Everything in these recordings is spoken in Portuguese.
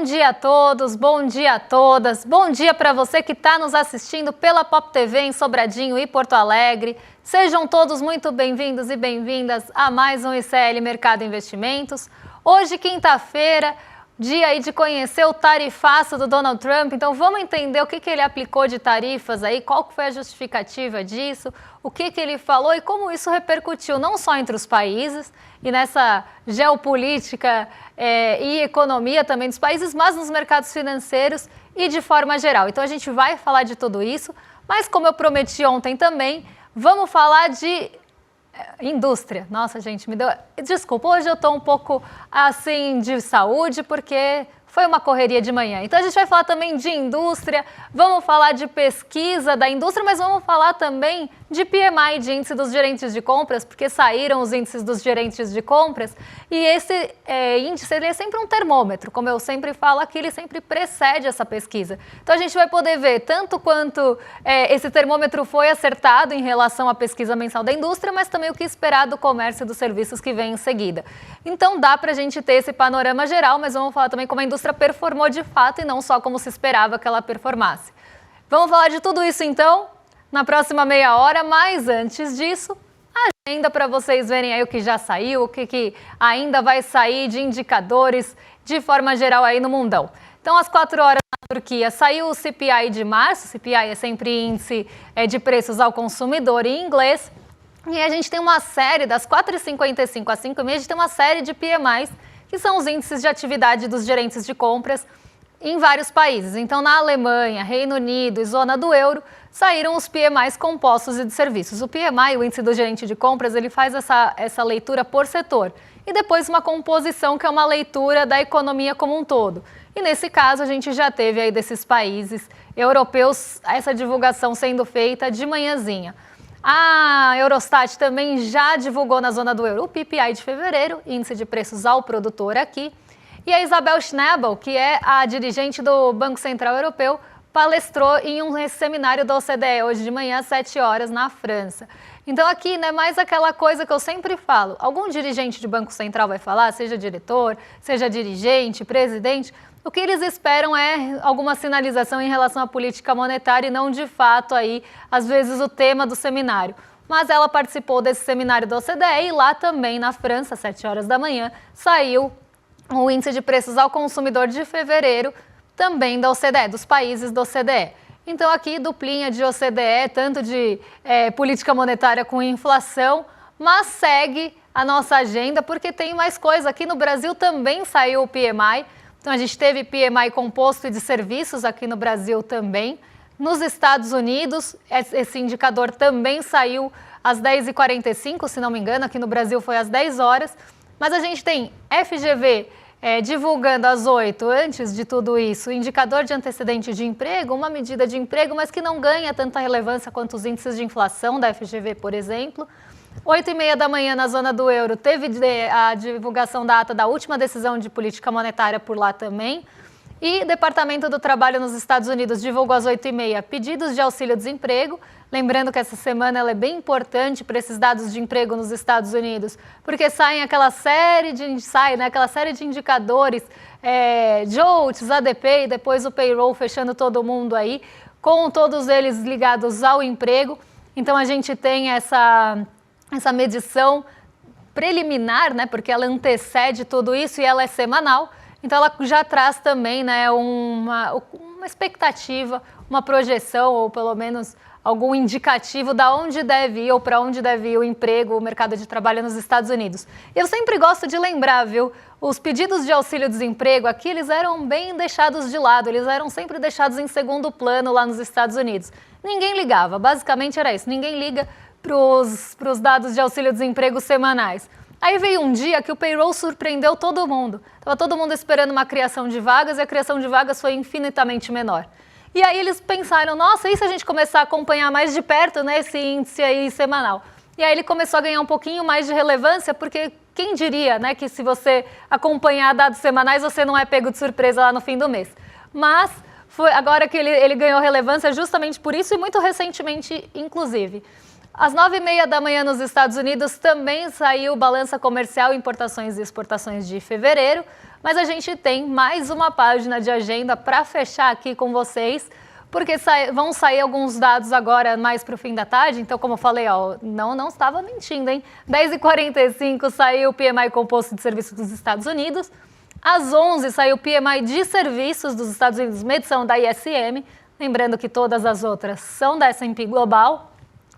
dia a todos, bom dia a todas, bom dia para você que está nos assistindo pela Pop TV em Sobradinho e Porto Alegre. Sejam todos muito bem-vindos e bem-vindas a mais um ICL Mercado Investimentos. Hoje, quinta-feira, dia aí de conhecer o tarifaço do Donald Trump, então vamos entender o que ele aplicou de tarifas aí, qual foi a justificativa disso, o que ele falou e como isso repercutiu não só entre os países e nessa geopolítica e economia também dos países, mas nos mercados financeiros e de forma geral. Então a gente vai falar de tudo isso, mas como eu prometi ontem também, vamos falar de indústria. Nossa, gente, me deu... Desculpa, hoje eu estou um pouco assim de saúde, porque foi uma correria de manhã. Então a gente vai falar também de indústria, vamos falar de pesquisa da indústria, mas vamos falar também de PMI, de índice dos gerentes de compras, porque saíram os índices dos gerentes de compras, e esse índice ele é sempre um termômetro, como eu sempre falo aqui, ele sempre precede essa pesquisa. Então a gente vai poder ver tanto quanto esse termômetro foi acertado em relação à pesquisa mensal da indústria, mas também o que esperar do comércio e dos serviços que vem em seguida. Então dá para a gente ter esse panorama geral, mas vamos falar também como a indústria performou de fato e não só como se esperava que ela performasse. Vamos falar de tudo isso então na próxima meia hora, mas antes disso, a agenda para vocês verem aí o que já saiu, o que ainda vai sair de indicadores de forma geral aí no mundão. Então, às 4 horas na Turquia, saiu o CPI de março, CPI é sempre índice de preços ao consumidor em inglês, e a gente tem uma série, das 4h55 às 5h30, a gente tem uma série de PMIs, que são os índices de atividade dos gerentes de compras em vários países. Então, na Alemanha, Reino Unido e zona do euro, saíram os PMIs compostos e de serviços. O PMI, o índice do gerente de compras, ele faz essa leitura por setor. E depois uma composição, que é uma leitura da economia como um todo. E nesse caso, a gente já teve aí desses países europeus essa divulgação sendo feita de manhãzinha. A Eurostat também já divulgou na zona do euro o PPI de fevereiro, índice de preços ao produtor aqui. E a Isabel Schnabel, que é a dirigente do Banco Central Europeu, palestrou em um seminário da OCDE hoje de manhã às 7 horas na França. Então aqui, né, mais aquela coisa que eu sempre falo, algum dirigente de Banco Central vai falar, seja diretor, seja dirigente, presidente, o que eles esperam é alguma sinalização em relação à política monetária e não de fato aí, às vezes, o tema do seminário. Mas ela participou desse seminário da OCDE e lá também na França, às 7 horas da manhã, saiu o índice de preços ao consumidor de fevereiro, também da OCDE, dos países da OCDE. Então aqui duplinha de OCDE, tanto de política monetária com inflação, mas segue a nossa agenda porque tem mais coisa. Aqui no Brasil também saiu o PMI, então a gente teve PMI composto e de serviços aqui no Brasil também. Nos Estados Unidos, esse indicador também saiu às 10h45, se não me engano, aqui no Brasil foi às 10 horas, mas a gente tem FGV divulgando às 8, antes de tudo isso, indicador de antecedente de emprego, uma medida de emprego, mas que não ganha tanta relevância quanto os índices de inflação da FGV, por exemplo. 8h30 da manhã na zona do euro, teve a divulgação da ata da última decisão de política monetária por lá também. E o Departamento do Trabalho nos Estados Unidos divulgou às 8h30 pedidos de auxílio-desemprego. Lembrando que essa semana ela é bem importante para esses dados de emprego nos Estados Unidos, porque saem aquela série de indicadores, JOLTS, ADP e depois o payroll fechando todo mundo aí, com todos eles ligados ao emprego. Então a gente tem essa medição preliminar, né, porque ela antecede tudo isso e ela é semanal. Então ela já traz também, né, uma expectativa, uma projeção ou pelo menos algum indicativo da onde deve ir ou para onde deve ir o emprego, o mercado de trabalho nos Estados Unidos. Eu sempre gosto de lembrar, viu? Os pedidos de auxílio-desemprego aqui, eles eram bem deixados de lado, eles eram sempre deixados em segundo plano lá nos Estados Unidos. Ninguém ligava, basicamente era isso, ninguém liga para os dados de auxílio-desemprego semanais. Aí veio um dia que o payroll surpreendeu todo mundo. Estava todo mundo esperando uma criação de vagas e a criação de vagas foi infinitamente menor. E aí eles pensaram, nossa, e se a gente começar a acompanhar mais de perto, né, esse índice aí semanal? E aí ele começou a ganhar um pouquinho mais de relevância, porque quem diria, né, que se você acompanhar dados semanais, você não é pego de surpresa lá no fim do mês. Mas foi agora que ele ganhou relevância justamente por isso e muito recentemente, inclusive. Às 9h30 da manhã nos Estados Unidos também saiu balança comercial, importações e exportações de fevereiro, Mas a gente tem mais uma página de agenda para fechar aqui com vocês, porque vão sair alguns dados agora mais para o fim da tarde. Então, como eu falei, ó, não estava mentindo, hein? 10h45 saiu o PMI composto de serviços dos Estados Unidos. Às 11 saiu o PMI de serviços dos Estados Unidos, medição da ISM. Lembrando que todas as outras são da S&P Global.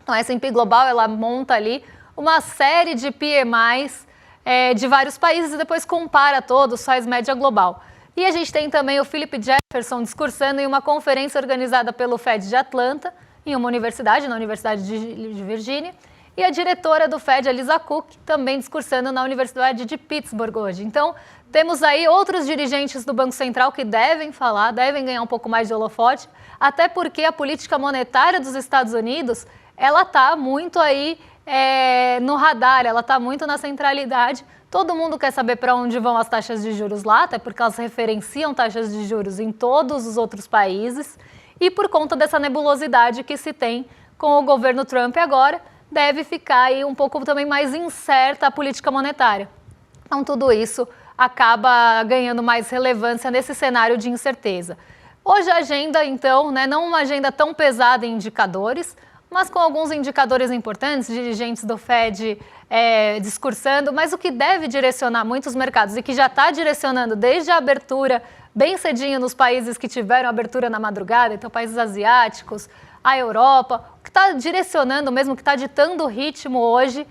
Então, a S&P Global, ela monta ali uma série de PMIs de vários países e depois compara todos, faz média global. E a gente tem também o Philip Jefferson discursando em uma conferência organizada pelo Fed de Atlanta, em uma universidade, na Universidade de Virgínia, e a diretora do Fed, a Lisa Cook, também discursando na Universidade de Pittsburgh hoje. Então, temos aí outros dirigentes do Banco Central que devem falar, devem ganhar um pouco mais de holofote, até porque a política monetária dos Estados Unidos, ela está muito aí no radar, ela está muito na centralidade. Todo mundo quer saber para onde vão as taxas de juros lá, até porque elas referenciam taxas de juros em todos os outros países. E por conta dessa nebulosidade que se tem com o governo Trump agora, deve ficar aí um pouco também mais incerta a política monetária. Então tudo isso acaba ganhando mais relevância nesse cenário de incerteza. Hoje a agenda, então, não uma agenda tão pesada em indicadores, mas com alguns indicadores importantes, dirigentes do Fed discursando, mas o que deve direcionar muitos mercados e que já está direcionando desde a abertura bem cedinho nos países que tiveram abertura na madrugada, então países asiáticos, a Europa, o que está direcionando mesmo, o que está ditando o ritmo hoje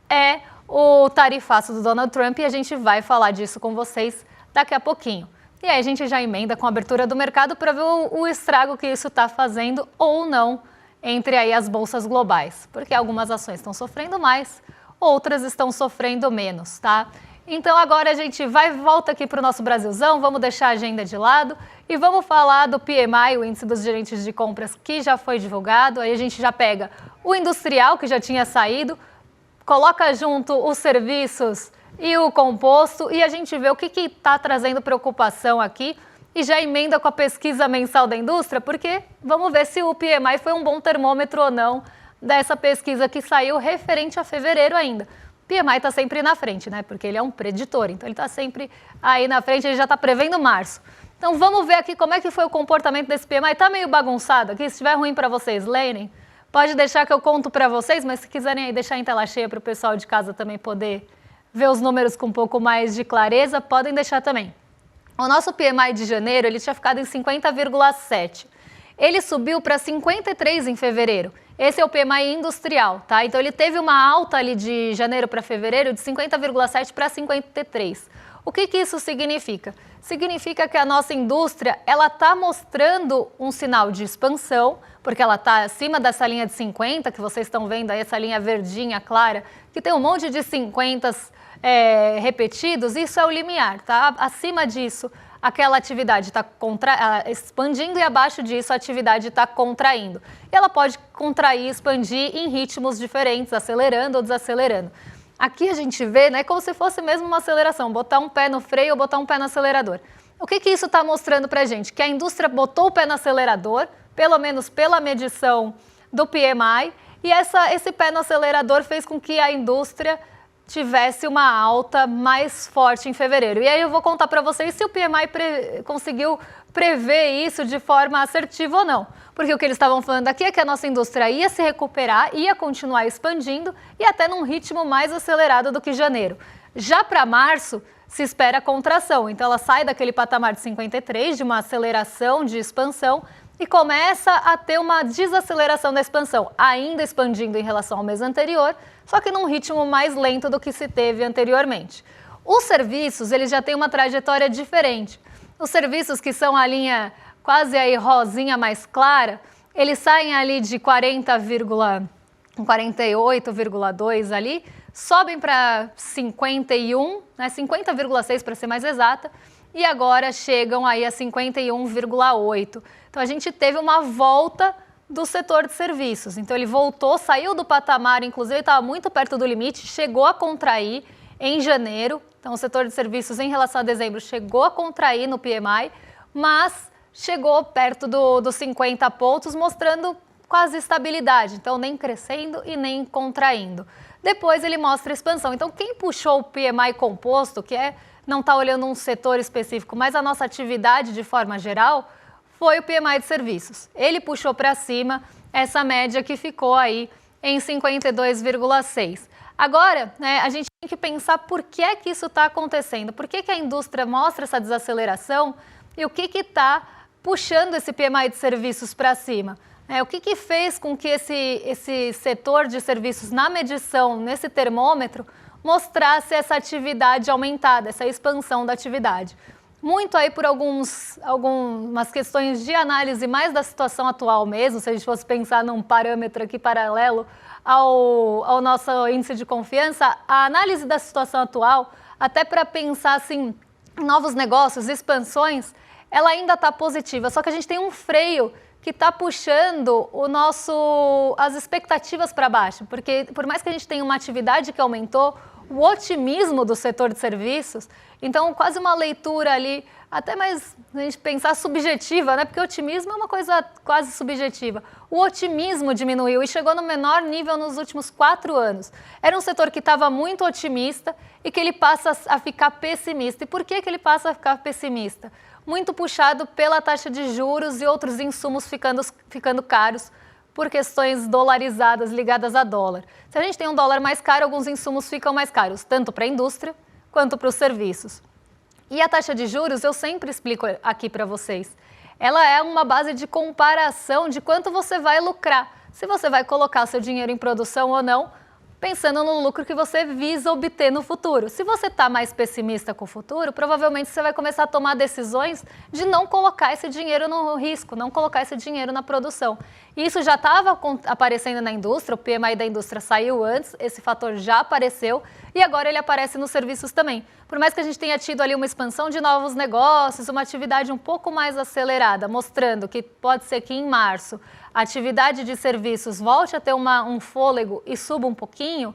é o tarifaço do Donald Trump e a gente vai falar disso com vocês daqui a pouquinho. E aí a gente já emenda com a abertura do mercado para ver o estrago que isso está fazendo ou não entre aí as bolsas globais, porque algumas ações estão sofrendo mais, outras estão sofrendo menos, tá? Então agora a gente volta aqui para o nosso Brasilzão, vamos deixar a agenda de lado e vamos falar do PMI, o índice dos gerentes de compras, que já foi divulgado. Aí a gente já pega o industrial, que já tinha saído, coloca junto os serviços e o composto e a gente vê o que está trazendo preocupação aqui e já emenda com a pesquisa mensal da indústria, porque vamos ver se o PMI foi um bom termômetro ou não dessa pesquisa que saiu referente a fevereiro ainda. O PMI está sempre na frente, né? Porque ele é um preditor, então ele está sempre aí na frente, ele já está prevendo março. Então vamos ver aqui como é que foi o comportamento desse PMI. Está meio bagunçado aqui, se estiver ruim para vocês lerem, pode deixar que eu conto para vocês, mas se quiserem aí deixar em tela cheia para o pessoal de casa também poder ver os números com um pouco mais de clareza, podem deixar também. O nosso PMI de janeiro, ele tinha ficado em 50,7. Ele subiu para 53 em fevereiro. Esse é o PMI industrial, tá? Então ele teve uma alta ali de janeiro para fevereiro de 50,7 para 53. O que isso significa? Significa que a nossa indústria, ela está mostrando um sinal de expansão, porque ela está acima dessa linha de 50, que vocês estão vendo aí, essa linha verdinha clara, que tem um monte de 50 repetidos, isso é o limiar, tá? Acima disso, aquela atividade está expandindo e abaixo disso a atividade está contraindo. E ela pode contrair e expandir em ritmos diferentes, acelerando ou desacelerando. Aqui a gente vê, né, como se fosse mesmo uma aceleração, botar um pé no freio ou botar um pé no acelerador. O que isso está mostrando para a gente? Que a indústria botou o pé no acelerador, pelo menos pela medição do PMI, e esse pé no acelerador fez com que a indústria tivesse uma alta mais forte em fevereiro. E aí eu vou contar para vocês se o PMI conseguiu prever isso de forma assertiva ou não. Porque o que eles estavam falando aqui é que a nossa indústria ia se recuperar, ia continuar expandindo e até num ritmo mais acelerado do que janeiro. Já para março, se espera contração. Então ela sai daquele patamar de 53, de uma aceleração de expansão, e começa a ter uma desaceleração da expansão, ainda expandindo em relação ao mês anterior, só que num ritmo mais lento do que se teve anteriormente. Os serviços, eles já têm uma trajetória diferente. Os serviços que são a linha quase aí rosinha mais clara, eles saem ali de 48,2 ali, sobem para 51, né, 50,6 para ser mais exata, e agora chegam aí a 51,8. Então a gente teve uma volta do setor de serviços. Então ele voltou, saiu do patamar, inclusive estava muito perto do limite, chegou a contrair em janeiro. Então o setor de serviços em relação a dezembro chegou a contrair no PMI, mas chegou perto dos 50 pontos, mostrando quase estabilidade, então nem crescendo e nem contraindo. Depois ele mostra expansão. Então quem puxou o PMI composto, que não está olhando um setor específico, mas a nossa atividade de forma geral, foi o PMI de serviços. Ele puxou para cima essa média que ficou aí em 52,6. Agora, né, a gente tem que pensar por que é que isso está acontecendo, por que a indústria mostra essa desaceleração e o que está puxando esse PMI de serviços para cima. O que fez com que esse setor de serviços na medição, nesse termômetro, mostrasse essa atividade aumentada, essa expansão da atividade? Muito aí por algumas questões de análise mais da situação atual mesmo, se a gente fosse pensar num parâmetro aqui paralelo ao nosso índice de confiança, a análise da situação atual, até para pensar assim, em novos negócios, expansões, ela ainda está positiva, só que a gente tem um freio que está puxando as expectativas para baixo, porque por mais que a gente tenha uma atividade que aumentou, o otimismo do setor de serviços, então quase uma leitura ali, até mais a gente pensar subjetiva, né? Porque o otimismo é uma coisa quase subjetiva. O otimismo diminuiu e chegou no menor nível nos últimos 4 anos. Era um setor que estava muito otimista e que ele passa a ficar pessimista. E por que ele passa a ficar pessimista? Muito puxado pela taxa de juros e outros insumos ficando caros por questões dolarizadas ligadas a dólar. Se a gente tem um dólar mais caro, alguns insumos ficam mais caros, tanto para a indústria quanto para os serviços. E a taxa de juros, eu sempre explico aqui para vocês, ela é uma base de comparação de quanto você vai lucrar, se você vai colocar seu dinheiro em produção ou não, pensando no lucro que você visa obter no futuro. Se você está mais pessimista com o futuro, provavelmente você vai começar a tomar decisões de não colocar esse dinheiro no risco, não colocar esse dinheiro na produção. E isso já estava aparecendo na indústria, o PMI da indústria saiu antes, esse fator já apareceu e agora ele aparece nos serviços também. Por mais que a gente tenha tido ali uma expansão de novos negócios, uma atividade um pouco mais acelerada, mostrando que pode ser que em março a atividade de serviços volte a ter um fôlego e suba um pouquinho,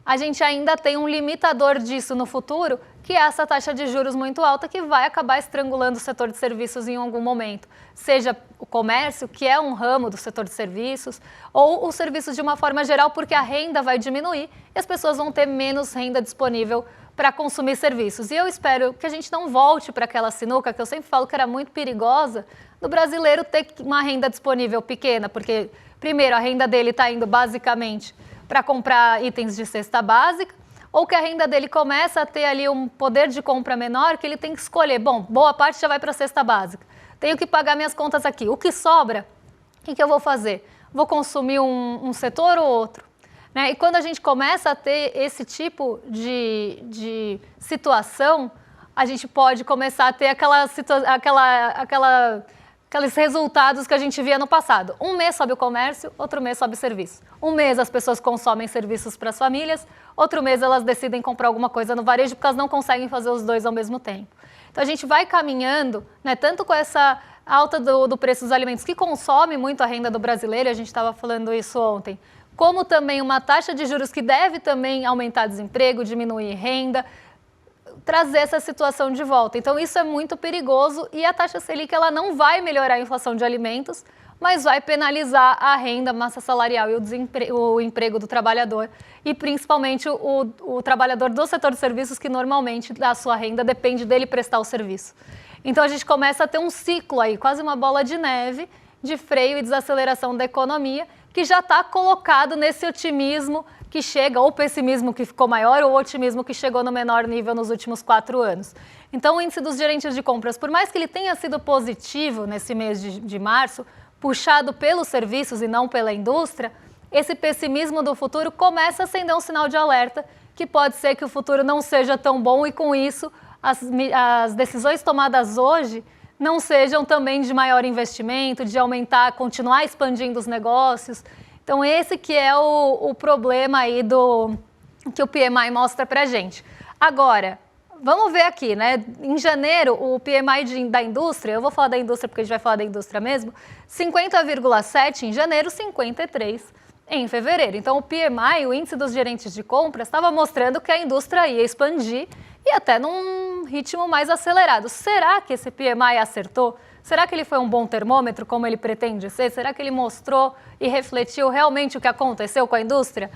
a gente ainda tem um limitador disso no futuro, que é essa taxa de juros muito alta que vai acabar estrangulando o setor de serviços em algum momento. Seja o comércio, que é um ramo do setor de serviços, ou os serviços de uma forma geral, porque a renda vai diminuir e as pessoas vão ter menos renda disponível para consumir serviços. E eu espero que a gente não volte para aquela sinuca, que eu sempre falo que era muito perigosa, do brasileiro ter uma renda disponível pequena, porque, primeiro, a renda dele está indo basicamente para comprar itens de cesta básica, ou que a renda dele começa a ter ali um poder de compra menor, que ele tem que escolher, bom, boa parte já vai para a cesta básica, tenho que pagar minhas contas aqui, o que sobra, o que eu vou fazer? Vou consumir um setor ou outro? Né? E quando a gente começa a ter esse tipo de situação, a gente pode começar a ter aqueles resultados que a gente via no passado. Um mês sobe o comércio, outro mês sobe o serviço. Um mês as pessoas consomem serviços para as famílias, outro mês elas decidem comprar alguma coisa no varejo porque elas não conseguem fazer os dois ao mesmo tempo. Então a gente vai caminhando, né, tanto com essa alta do preço dos alimentos que consome muito a renda do brasileiro, a gente estava falando isso ontem, como também uma taxa de juros que deve também aumentar desemprego, diminuir renda, trazer essa situação de volta. Então isso é muito perigoso e a taxa Selic ela não vai melhorar a inflação de alimentos, mas vai penalizar a renda, a massa salarial e o emprego do trabalhador e principalmente o trabalhador do setor de serviços que normalmente da sua renda depende dele prestar o serviço. Então a gente começa a ter um ciclo aí, quase uma bola de neve de freio e desaceleração da economia que já está colocado nesse otimismo que chega, ou pessimismo que ficou maior, ou otimismo que chegou no menor nível nos últimos 4 anos. Então o índice dos gerentes de compras, por mais que ele tenha sido positivo nesse mês de março, puxado pelos serviços e não pela indústria, esse pessimismo do futuro começa a acender um sinal de alerta que pode ser que o futuro não seja tão bom e com isso as decisões tomadas hoje não sejam também de maior investimento, de aumentar, continuar expandindo os negócios. Então esse que é o problema aí que o PMI mostra pra gente. Agora, vamos ver aqui, né? Em janeiro, o PMI da indústria, eu vou falar da indústria porque a gente vai falar da indústria mesmo, 50,7 em janeiro, 53 em fevereiro. Então o PMI, o índice dos gerentes de compras, estava mostrando que a indústria ia expandir e até num ritmo mais acelerado. Será que esse PMI acertou? Será que ele foi um bom termômetro, como ele pretende ser? Será que ele mostrou e refletiu realmente o que aconteceu com a indústria?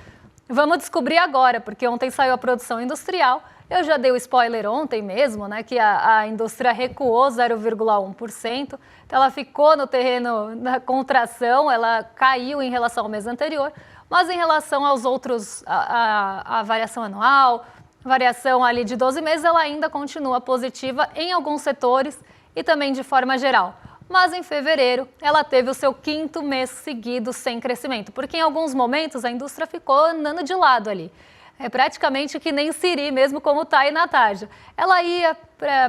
Vamos descobrir agora, porque ontem saiu a produção industrial. Eu já dei o spoiler ontem mesmo, né, que a indústria recuou 0,1%. Então ela ficou no terreno da contração, ela caiu em relação ao mês anterior, mas em relação aos outros, a variação anual, variação ali de 12 meses, ela ainda continua positiva em alguns setores e também de forma geral. Mas em fevereiro, ela teve o seu 5º mês seguido sem crescimento, porque em alguns momentos a indústria ficou andando de lado ali. É praticamente que nem Siri, mesmo como está aí na tarja. Ela ia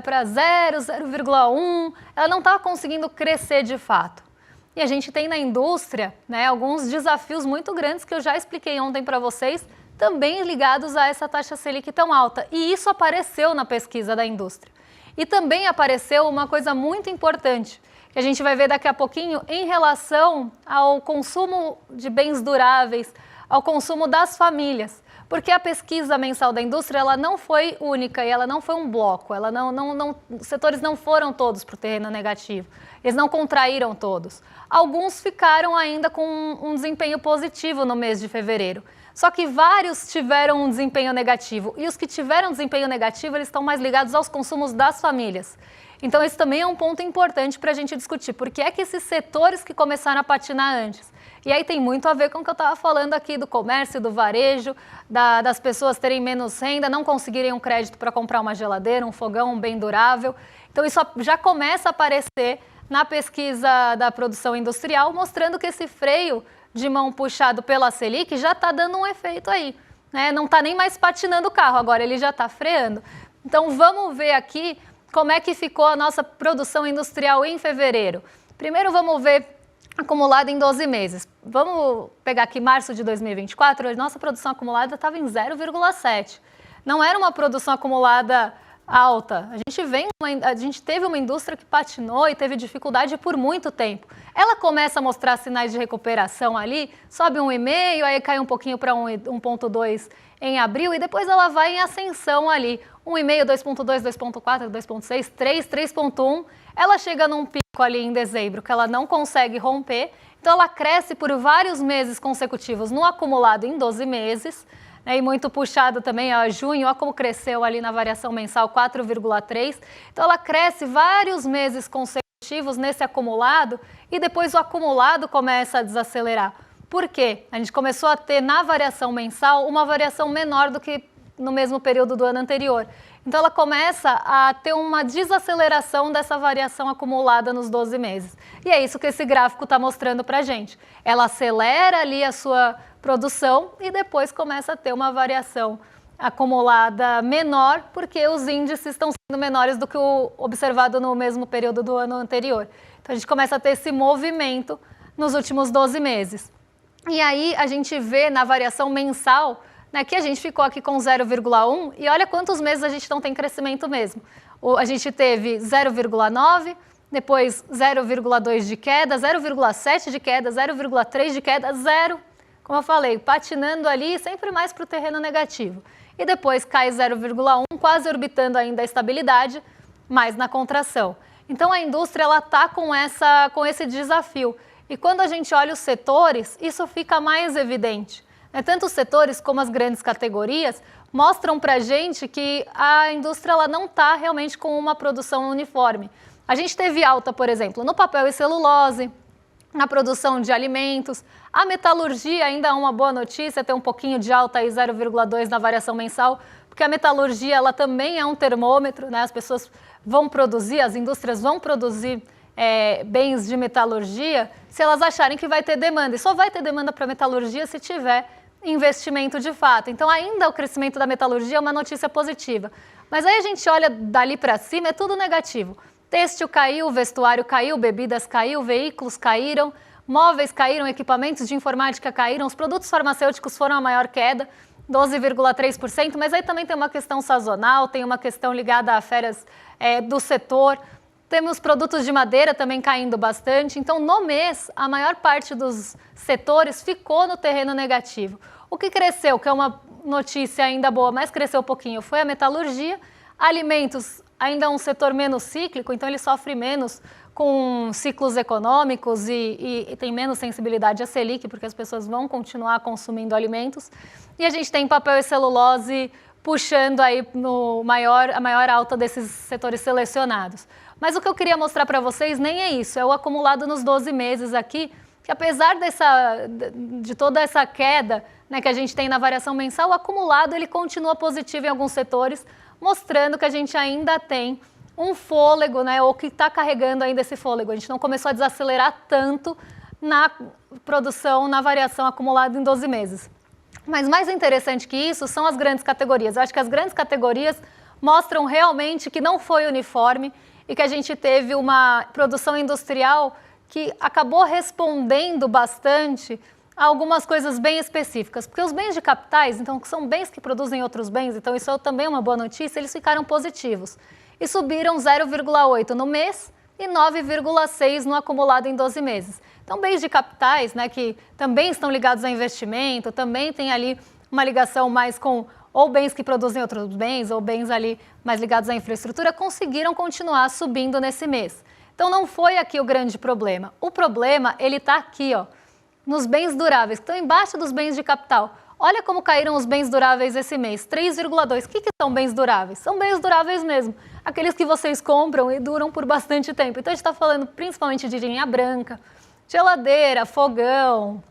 para 0, 0,1, ela não estava conseguindo crescer de fato. E a gente tem na indústria, né, alguns desafios muito grandes que eu já expliquei ontem para vocês, também ligados a essa taxa Selic tão alta. E isso apareceu na pesquisa da indústria. E também apareceu uma coisa muito importante, que a gente vai ver daqui a pouquinho em relação ao consumo de bens duráveis, ao consumo das famílias. Porque a pesquisa mensal da indústria ela não foi única e ela não foi um bloco, os setores não foram todos para o terreno negativo, eles não contraíram todos. Alguns ficaram ainda com um desempenho positivo no mês de fevereiro. Só que vários tiveram um desempenho negativo. E os que tiveram desempenho negativo, eles estão mais ligados aos consumos das famílias. Então, esse também é um ponto importante para a gente discutir. Por que é que esses setores que começaram a patinar antes? E aí tem muito a ver com o que eu estava falando aqui do comércio, do varejo, das pessoas terem menos renda, não conseguirem um crédito para comprar uma geladeira, um fogão, um bem durável. Então, isso já começa a aparecer na pesquisa da produção industrial, mostrando que esse freio de mão puxado pela Selic já está dando um efeito aí, né? Não está nem mais patinando o carro, agora ele já está freando. Então vamos ver aqui como é que ficou a nossa produção industrial em fevereiro. Primeiro vamos ver acumulado em 12 meses. Vamos pegar aqui março de 2024, a nossa produção acumulada estava em 0,7. Não era uma produção acumulada alta. A gente teve uma indústria que patinou e teve dificuldade por muito tempo. Ela começa a mostrar sinais de recuperação ali, sobe 1,5, aí cai um pouquinho para 1,2 em abril e depois ela vai em ascensão ali. 1,5, 2,2, 2,4, 2,6, 3, 3,1. Ela chega num pico ali em dezembro que ela não consegue romper. Então ela cresce por vários meses consecutivos no acumulado em 12 meses. E muito puxado também, junho, olha como cresceu ali na variação mensal, 4,3. Então ela cresce vários meses consecutivos nesse acumulado e depois o acumulado começa a desacelerar. Por quê? A gente começou a ter na variação mensal uma variação menor do que no mesmo período do ano anterior. Então ela começa a ter uma desaceleração dessa variação acumulada nos 12 meses. E é isso que esse gráfico está mostrando para a gente. Ela acelera ali a sua produção e depois começa a ter uma variação acumulada menor, porque os índices estão sendo menores do que o observado no mesmo período do ano anterior. Então a gente começa a ter esse movimento nos últimos 12 meses. E aí a gente vê na variação mensal, né, que a gente ficou aqui com 0,1 e olha quantos meses a gente não tem crescimento mesmo. A gente teve 0,9, depois 0,2 de queda, 0,7 de queda, 0,3 de queda, 0, como eu falei, patinando ali sempre mais para o terreno negativo. E depois cai 0,1, quase orbitando ainda a estabilidade, mais na contração. Então a indústria ela está com esse desafio. E quando a gente olha os setores, isso fica mais evidente. Tanto os setores como as grandes categorias mostram para a gente que a indústria ela não está realmente com uma produção uniforme. A gente teve alta, por exemplo, no papel e celulose, na produção de alimentos. A metalurgia ainda é uma boa notícia, tem um pouquinho de alta aí, 0,2 na variação mensal, porque a metalurgia ela também é um termômetro, né? As pessoas vão produzir, as indústrias vão produzir bens de metalurgia se elas acharem que vai ter demanda. E só vai ter demanda para metalurgia se tiver investimento de fato. Então ainda o crescimento da metalurgia é uma notícia positiva. Mas aí a gente olha dali para cima, é tudo negativo. Têxtil caiu, vestuário caiu, bebidas caiu, veículos caíram, móveis caíram, equipamentos de informática caíram, os produtos farmacêuticos foram a maior queda, 12,3%, mas aí também tem uma questão sazonal, tem uma questão ligada a férias do setor. Temos produtos de madeira também caindo bastante. Então, no mês, a maior parte dos setores ficou no terreno negativo. O que cresceu, que é uma notícia ainda boa, mas cresceu um pouquinho, foi a metalurgia. Alimentos ainda é um setor menos cíclico, então ele sofre menos com ciclos econômicos e tem menos sensibilidade à Selic, porque as pessoas vão continuar consumindo alimentos. E a gente tem papel e celulose puxando aí a maior alta desses setores selecionados. Mas o que eu queria mostrar para vocês nem é isso, é o acumulado nos 12 meses aqui, que apesar de toda essa queda, né, que a gente tem na variação mensal, o acumulado ele continua positivo em alguns setores, mostrando que a gente ainda tem um fôlego, né, ou que está carregando ainda esse fôlego. A gente não começou a desacelerar tanto na produção, na variação acumulada em 12 meses. Mas mais interessante que isso são as grandes categorias. Eu acho que as grandes categorias mostram realmente que não foi uniforme e que a gente teve uma produção industrial que acabou respondendo bastante a algumas coisas bem específicas. Porque os bens de capitais, então, que são bens que produzem outros bens, então isso é também uma boa notícia, eles ficaram positivos. E subiram 0,8 no mês e 9,6 no acumulado em 12 meses. Então, bens de capitais, né, que também estão ligados a investimento, também tem ali uma ligação mais com ou bens que produzem outros bens, ou bens ali mais ligados à infraestrutura, conseguiram continuar subindo nesse mês. Então, não foi aqui o grande problema. O problema, ele está aqui, ó, nos bens duráveis, que estão embaixo dos bens de capital. Olha como caíram os bens duráveis esse mês, 3,2. O que são bens duráveis? São bens duráveis mesmo, aqueles que vocês compram e duram por bastante tempo. Então, a gente está falando principalmente de linha branca, geladeira, fogão,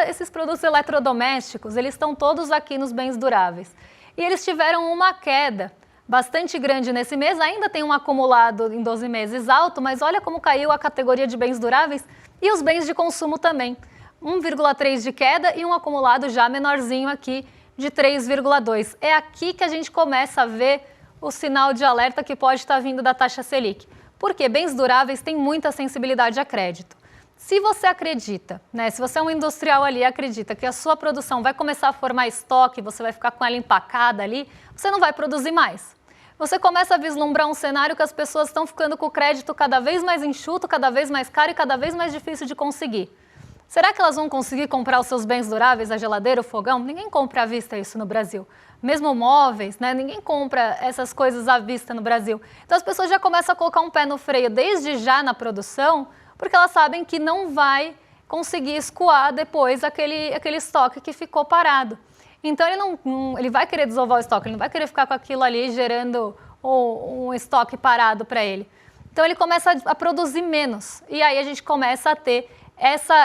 esses produtos eletrodomésticos, eles estão todos aqui nos bens duráveis. E eles tiveram uma queda bastante grande nesse mês, ainda tem um acumulado em 12 meses alto, mas olha como caiu a categoria de bens duráveis e os bens de consumo também. 1,3 de queda e um acumulado já menorzinho aqui de 3,2. É aqui que a gente começa a ver o sinal de alerta que pode estar vindo da taxa Selic. Porque bens duráveis têm muita sensibilidade a crédito. Se você acredita, né, se você é um industrial ali e acredita que a sua produção vai começar a formar estoque, você vai ficar com ela empacada ali, você não vai produzir mais. Você começa a vislumbrar um cenário que as pessoas estão ficando com o crédito cada vez mais enxuto, cada vez mais caro e cada vez mais difícil de conseguir. Será que elas vão conseguir comprar os seus bens duráveis, a geladeira, o fogão? Ninguém compra à vista isso no Brasil. Mesmo móveis, né? Ninguém compra essas coisas à vista no Brasil. Então as pessoas já começam a colocar um pé no freio desde já na produção, porque elas sabem que não vai conseguir escoar depois aquele estoque que ficou parado. Então ele vai querer desovar o estoque, ele não vai querer ficar com aquilo ali gerando um estoque parado para ele. Então ele começa a produzir menos e aí a gente começa a ter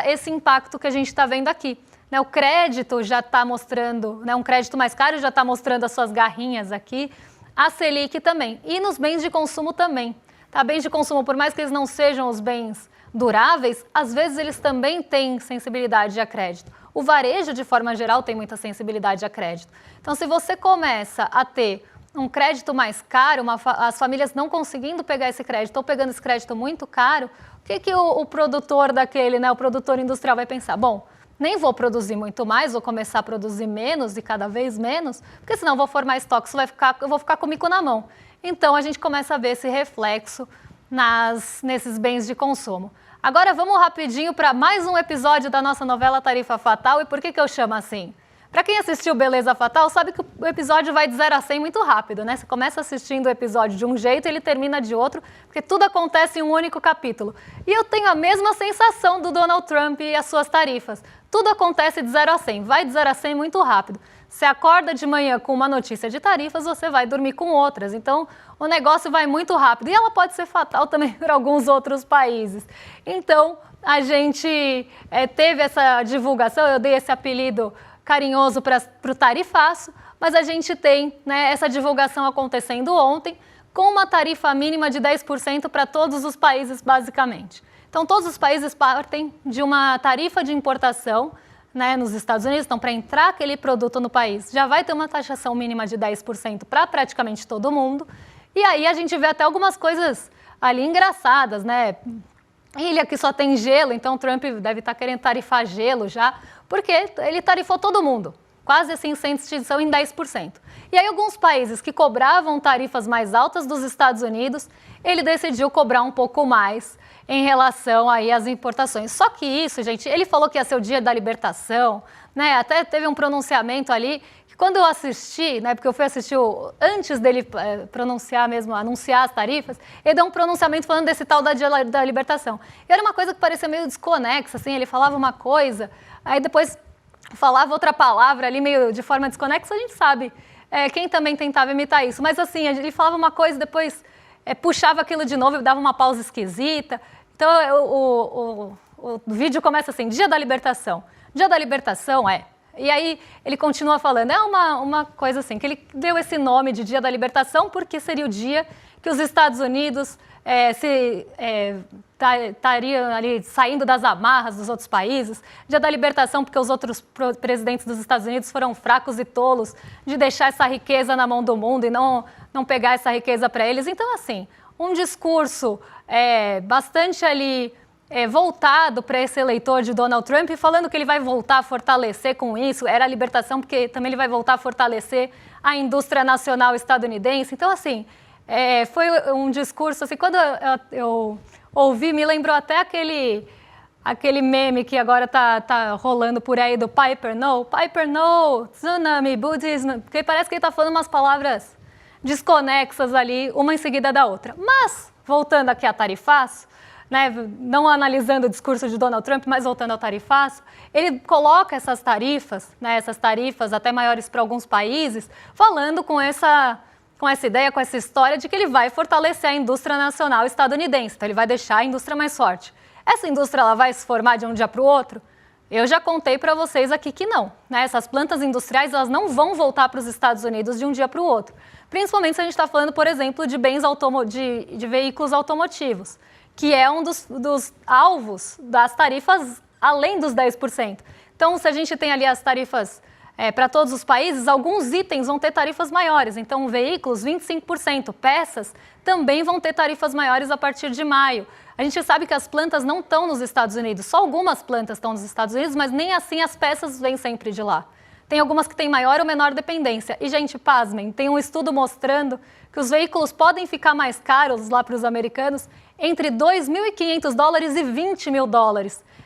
esse impacto que a gente está vendo aqui. Né, o crédito já está mostrando, né, um crédito mais caro já está mostrando as suas garrinhas aqui, a Selic também, e nos bens de consumo também. Tá? Bens de consumo, por mais que eles não sejam os bens duráveis, às vezes eles também têm sensibilidade a crédito. O varejo, de forma geral, tem muita sensibilidade a crédito. Então, se você começa a ter um crédito mais caro, as famílias não conseguindo pegar esse crédito ou pegando esse crédito muito caro, o que o produtor daquele, né, o produtor industrial vai pensar? Bom, nem vou produzir muito mais, vou começar a produzir menos e cada vez menos, porque senão eu vou formar estoque, eu vou ficar com o mico na mão. Então, a gente começa a ver esse reflexo nesses bens de consumo. Agora, vamos rapidinho para mais um episódio da nossa novela Tarifa Fatal. E por que eu chamo assim? Para quem assistiu Beleza Fatal, sabe que o episódio vai de 0 a 100 muito rápido, né? Você começa assistindo o episódio de um jeito e ele termina de outro, porque tudo acontece em um único capítulo. E eu tenho a mesma sensação do Donald Trump e as suas tarifas. Tudo acontece de 0 a 100, vai de 0 a 100 muito rápido. Você acorda de manhã com uma notícia de tarifas, você vai dormir com outras. Então, o negócio vai muito rápido. E ela pode ser fatal também para alguns outros países. Então, a gente teve essa divulgação, eu dei esse apelido carinhoso para o tarifaço, mas a gente tem, né, essa divulgação acontecendo ontem, com uma tarifa mínima de 10% para todos os países, basicamente. Então, todos os países partem de uma tarifa de importação, né, nos Estados Unidos, então, para entrar aquele produto no país, já vai ter uma taxação mínima de 10% para praticamente todo mundo. E aí a gente vê até algumas coisas ali engraçadas, né? Ilha que só tem gelo, então o Trump deve estar querendo tarifar gelo já, porque ele tarifou todo mundo. quase assim sem distinção em 10%. E aí alguns países que cobravam tarifas mais altas dos Estados Unidos, ele decidiu cobrar um pouco mais em relação aí às importações. Só que isso, gente, ele falou que ia ser o dia da libertação, né? Até teve um pronunciamento ali que quando eu assisti, né, porque eu fui assistir antes dele pronunciar mesmo, anunciar as tarifas, ele deu um pronunciamento falando desse tal da dia da libertação. E era uma coisa que parecia meio desconexa, assim, ele falava uma coisa, aí depois falava outra palavra ali meio de forma desconexa, a gente sabe quem também tentava imitar isso. Mas assim, ele falava uma coisa, depois puxava aquilo de novo e dava uma pausa esquisita. Então o vídeo começa assim, dia da libertação. Dia da libertação E aí ele continua falando, uma coisa assim, que ele deu esse nome de dia da libertação porque seria o dia que os Estados Unidos estariam ali saindo das amarras dos outros países, dia da libertação porque os outros presidentes dos Estados Unidos foram fracos e tolos de deixar essa riqueza na mão do mundo e não pegar essa riqueza para eles. Então, assim, um discurso bastante ali voltado para esse eleitor de Donald Trump, falando que ele vai voltar a fortalecer com isso, era a libertação porque também ele vai voltar a fortalecer a indústria nacional estadunidense. Então, assim, foi um discurso, assim, quando eu ouvi, me lembrou até aquele meme que agora tá rolando por aí do Piper No, tsunami, budismo, porque parece que ele está falando umas palavras desconexas ali, uma em seguida da outra. Mas, voltando aqui a tarifaço, né, não analisando o discurso de Donald Trump, mas voltando ao tarifaço, ele coloca essas tarifas, né, essas tarifas até maiores para alguns países, falando com essa ideia, com essa história de que ele vai fortalecer a indústria nacional estadunidense, então ele vai deixar a indústria mais forte. Essa indústria ela vai se formar de um dia para o outro? Eu já contei para vocês aqui que não, né? Essas plantas industriais elas não vão voltar para os Estados Unidos de um dia para o outro, principalmente se a gente está falando, por exemplo, de bens de veículos automotivos, que é um dos alvos das tarifas além dos 10%. Então, se a gente tem ali as tarifas para todos os países, alguns itens vão ter tarifas maiores. Então, veículos, 25%. Peças também vão ter tarifas maiores a partir de maio. A gente sabe que as plantas não estão nos Estados Unidos. Só algumas plantas estão nos Estados Unidos, mas nem assim as peças vêm sempre de lá. Tem algumas que têm maior ou menor dependência. E, gente, pasmem, tem um estudo mostrando que os veículos podem ficar mais caros lá para os americanos entre $2.500 e $20 mil,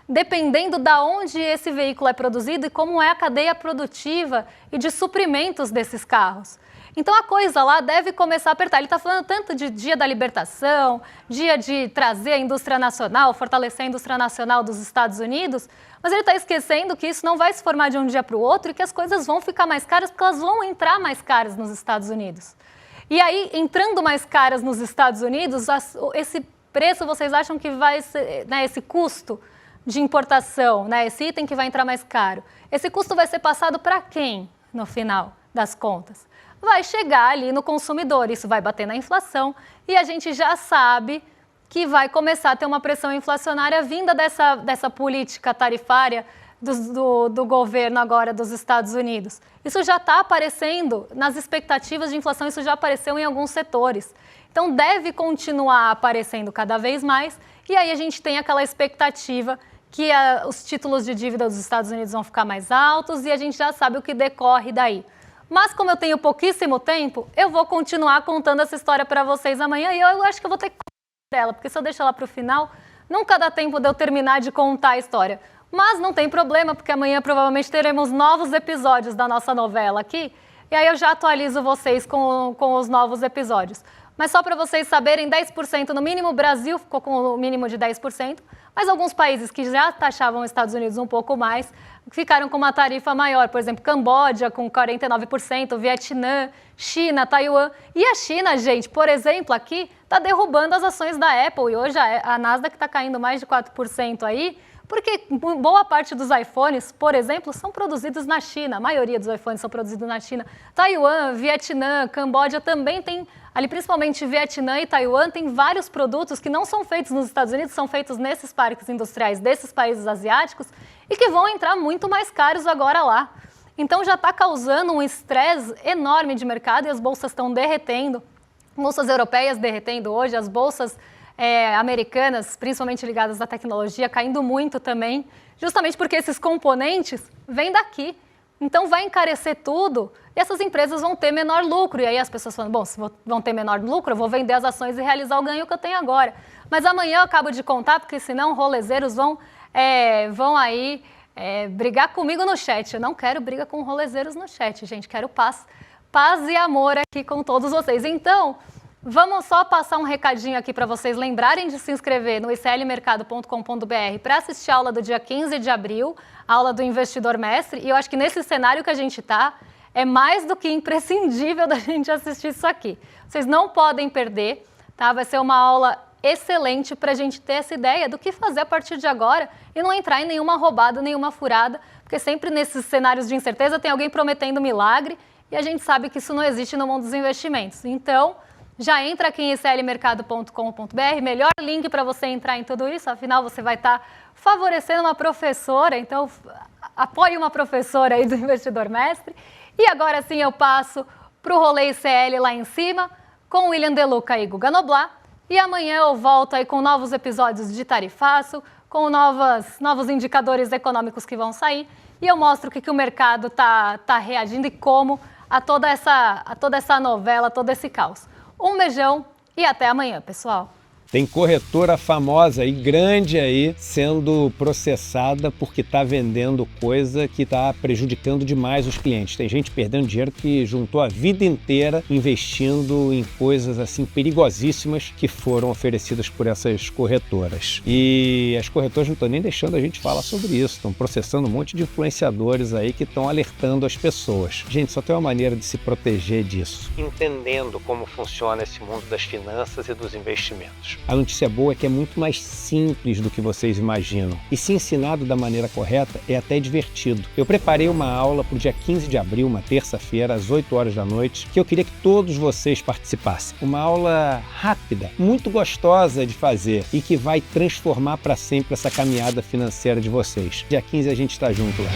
dependendo de onde esse veículo é produzido e como é a cadeia produtiva e de suprimentos desses carros. Então a coisa lá deve começar a apertar. Ele está falando tanto de dia da libertação, dia de trazer a indústria nacional, fortalecer a indústria nacional dos Estados Unidos, mas ele está esquecendo que isso não vai se formar de um dia para o outro e que as coisas vão ficar mais caras porque elas vão entrar mais caras nos Estados Unidos. E aí, entrando mais caras nos Estados Unidos, esse preço vocês acham que vai ser, né, esse custo de importação, né, esse item que vai entrar mais caro, esse custo vai ser passado para quem no final das contas? Vai chegar ali no consumidor, isso vai bater na inflação e a gente já sabe que vai começar a ter uma pressão inflacionária vinda dessa política tarifária do governo agora dos Estados Unidos. Isso já está aparecendo nas expectativas de inflação, isso já apareceu em alguns setores. Então deve continuar aparecendo cada vez mais e aí a gente tem aquela expectativa que os títulos de dívida dos Estados Unidos vão ficar mais altos e a gente já sabe o que decorre daí. Mas como eu tenho pouquíssimo tempo, eu vou continuar contando essa história para vocês amanhã e eu acho que eu vou ter que contar ela, porque se eu deixar ela para o final, nunca dá tempo de eu terminar de contar a história. Mas não tem problema, porque amanhã provavelmente teremos novos episódios da nossa novela aqui, e aí eu já atualizo vocês com os novos episódios. Mas só para vocês saberem, 10% no mínimo, o Brasil ficou com o mínimo de 10%, mas alguns países que já taxavam os Estados Unidos um pouco mais, ficaram com uma tarifa maior, por exemplo, Camboja com 49%, Vietnã, China, Taiwan. E a China, gente, por exemplo, aqui está derrubando as ações da Apple e hoje a Nasdaq está caindo mais de 4% aí, porque boa parte dos iPhones, por exemplo, são produzidos na China. A maioria dos iPhones são produzidos na China. Taiwan, Vietnã, Camboja também tem, ali principalmente Vietnã e Taiwan, tem vários produtos que não são feitos nos Estados Unidos, são feitos nesses parques industriais desses países asiáticos e que vão entrar muito mais caros agora lá. Então já está causando um estresse enorme de mercado e as bolsas estão derretendo. Bolsas europeias derretendo hoje, as bolsas americanas, principalmente ligadas à tecnologia, caindo muito também, justamente porque esses componentes vêm daqui. Então vai encarecer tudo e essas empresas vão ter menor lucro. E aí as pessoas falam, bom, se vão ter menor lucro, eu vou vender as ações e realizar o ganho que eu tenho agora. Mas amanhã eu acabo de contar, porque senão rolezeiros vão aí brigar comigo no chat. Eu não quero briga com rolezeiros no chat, gente. Quero paz e amor aqui com todos vocês. Então, vamos só passar um recadinho aqui para vocês lembrarem de se inscrever no iclmercado.com.br para assistir a aula do dia 15 de abril, a aula do Investidor Mestre. E eu acho que nesse cenário que a gente está, é mais do que imprescindível da gente assistir isso aqui. Vocês não podem perder, tá? Vai ser uma aula excelente para a gente ter essa ideia do que fazer a partir de agora e não entrar em nenhuma roubada, nenhuma furada, porque sempre nesses cenários de incerteza tem alguém prometendo milagre e a gente sabe que isso não existe no mundo dos investimentos. Então, já entra aqui em iclmercado.com.br, melhor link para você entrar em tudo isso, afinal você vai estar favorecendo uma professora, então apoie uma professora aí do Investidor Mestre. E agora sim eu passo para o Rolê ICL lá em cima, com o William Deluca e Guga Noblat. E amanhã eu volto aí com novos episódios de Tarifaço, com novos indicadores econômicos que vão sair. E eu mostro o que o mercado está reagindo e como a toda essa novela, todo esse caos. Um beijão e até amanhã, pessoal. Tem corretora famosa e grande aí sendo processada porque está vendendo coisa que está prejudicando demais os clientes. Tem gente perdendo dinheiro que juntou a vida inteira investindo em coisas assim perigosíssimas que foram oferecidas por essas corretoras. E as corretoras não estão nem deixando a gente falar sobre isso. Estão processando um monte de influenciadores aí que estão alertando as pessoas. Gente, só tem uma maneira de se proteger disso, entendendo como funciona esse mundo das finanças e dos investimentos. A notícia boa é que é muito mais simples do que vocês imaginam. E se ensinado da maneira correta, é até divertido. Eu preparei uma aula para o dia 15 de abril, uma terça-feira, às 8 horas da noite, que eu queria que todos vocês participassem. Uma aula rápida, muito gostosa de fazer e que vai transformar para sempre essa caminhada financeira de vocês. Dia 15 a gente está junto lá.